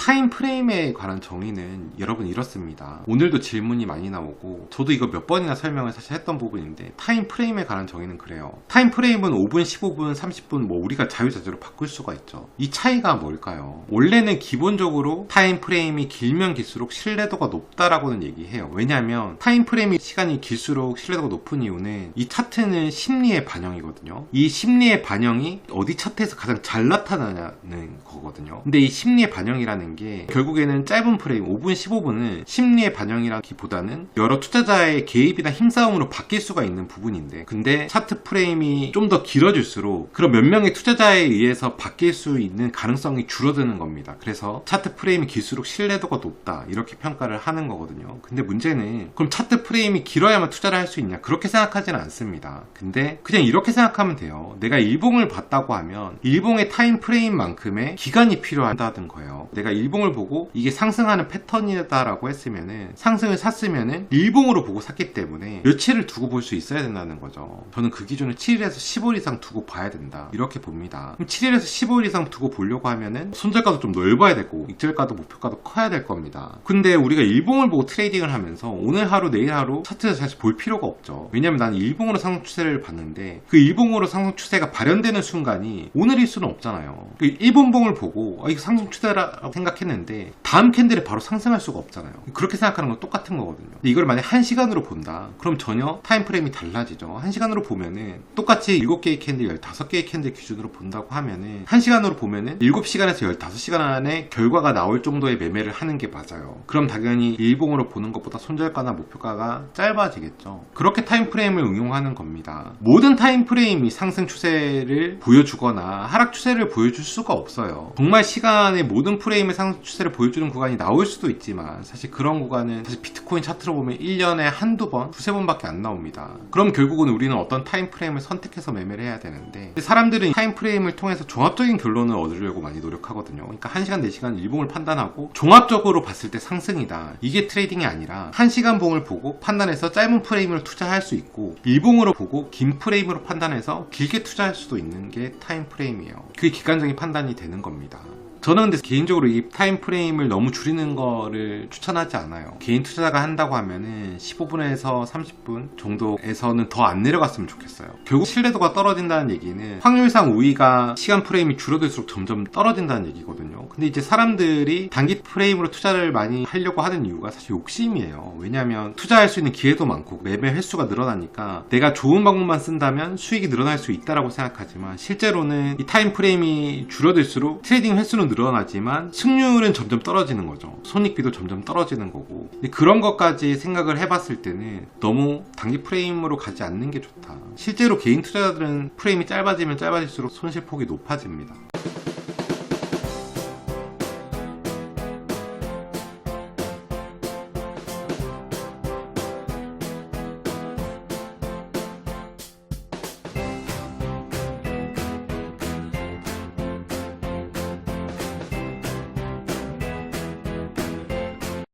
타임 프레임에 관한 정의는 여러분 이렇습니다. 오늘도 질문이 많이 나오고 저도 이거 몇 번이나 설명을 사실 했던 부분인데, 타임 프레임에 관한 정의는 그래요. 타임 프레임은 5분, 15분, 30분 뭐 우리가 자유자재로 바꿀 수가 있죠. 이 차이가 뭘까요? 원래는 기본적으로 타임 프레임이 길면 길수록 신뢰도가 높다라고는 얘기해요. 왜냐하면 타임 프레임이 시간이 길수록 신뢰도가 높은 이유는 이 차트는 심리의 반영이거든요. 이 심리의 반영이 어디 차트에서 가장 잘 나타나는 거거든요. 근데 이 심리의 반영이라는 게 결국에는 짧은 프레임 5분, 15분은 심리의 반영이라기보다는 여러 투자자의 개입이나 힘싸움으로 바뀔 수가 있는 부분인데, 근데 차트 프레임이 좀 더 길어질수록 그런 몇 명의 투자자에 의해서 바뀔 수 있는 가능성이 줄어드는 겁니다. 그래서 차트 프레임이 길수록 신뢰도가 높다, 이렇게 평가를 하는 거거든요. 근데 문제는 그럼 차트 프레임이 길어야만 투자를 할 수 있냐, 그렇게 생각하지는 않습니다. 근데 그냥 이렇게 생각하면 돼요. 내가 일봉을 봤다고 하면 일봉의 타임 프레임만큼의 기간이 필요하다는 거예요. 내가 일봉을 보고 이게 상승하는 패턴이다라고 했으면은, 상승을 샀으면은 일봉으로 보고 샀기 때문에 며칠을 두고 볼 수 있어야 된다는 거죠. 저는 그 기준을 7일에서 15일 이상 두고 봐야 된다, 이렇게 봅니다. 그럼 7일에서 15일 이상 두고 보려고 하면은 손절가도 좀 넓어야 되고 익절가도 목표가도 커야 될 겁니다. 근데 우리가 일봉을 보고 트레이딩을 하면서 오늘 하루 내일 하루 차트에서 사실 볼 필요가 없죠. 왜냐면 나는 일봉으로 상승 추세를 봤는데 그 일봉으로 상승 추세가 발현되는 순간이 오늘일 수는 없잖아요. 그 일본봉을 보고 이거 상승 추세라고 생각했는데 다음 캔들에 바로 상승할 수가 없잖아요. 그렇게 생각하는 건 똑같은 거거든요. 근데 이걸 만약 1시간으로 본다, 그럼 전혀 타임 프레임이 달라지죠. 1시간으로 보면은 똑같이 7개의 캔들, 15개의 캔들 기준으로 본다고 하면은 1시간으로 보면은 7시간에서 15시간 안에 결과가 나올 정도의 매매를 하는 게 맞아요. 그럼 당연히 일봉으로 보는 것보다 손절가나 목표가가 짧아지겠죠. 그렇게 타임 프레임을 응용하는 겁니다. 모든 타임 프레임이 상승 추세를 보여주거나 하락 추세를 보여줄 수가 없어요. 정말 시간의 모든 프레임의 상승 추세를 보여주는 구간이 나올 수도 있지만, 사실 그런 구간은 사실 비트코인 차트로 보면 1년에 한두 번, 두세 번밖에 안 나옵니다. 그럼 결국은 우리는 어떤 타임 프레임을 선택해서 매매를 해야 되는데, 사람들은 타임 프레임을 통해서 종합적인 결론을 얻으려고 많이 노력하거든요. 그러니까 1시간, 4시간 일봉을 판단하고 종합적으로 봤을 때 상승이다, 이게 트레이딩이 아니라 1시간 봉을 보고 판단해서 짧은 프레임으로 투자할 수 있고, 일봉으로 보고 긴 프레임으로 판단해서 길게 투자할 수도 있는 게 타임 프레임이에요. 그게 객관적인 판단이 되는 겁니다. 저는 근데 개인적으로 이 타임 프레임을 너무 줄이는 거를 추천하지 않아요. 개인 투자자가 한다고 하면은 15분에서 30분 정도에서는 더 안 내려갔으면 좋겠어요. 결국 신뢰도가 떨어진다는 얘기는 확률상 우위가 시간 프레임이 줄어들수록 점점 떨어진다는 얘기거든요. 근데 이제 사람들이 단기 프레임으로 투자를 많이 하려고 하는 이유가 사실 욕심이에요. 왜냐하면 투자할 수 있는 기회도 많고 매매 횟수가 늘어나니까 내가 좋은 방법만 쓴다면 수익이 늘어날 수 있다라고 생각하지만, 실제로는 이 타임 프레임이 줄어들수록 트레이딩 횟수는 늘어나지만 승률은 점점 떨어지는 거죠. 손익비도 점점 떨어지는 거고. 근데 그런 것까지 생각을 해봤을 때는 너무 단기 프레임으로 가지 않는 게 좋다. 실제로 개인 투자자들은 프레임이 짧아지면 짧아질수록 손실폭이 높아집니다.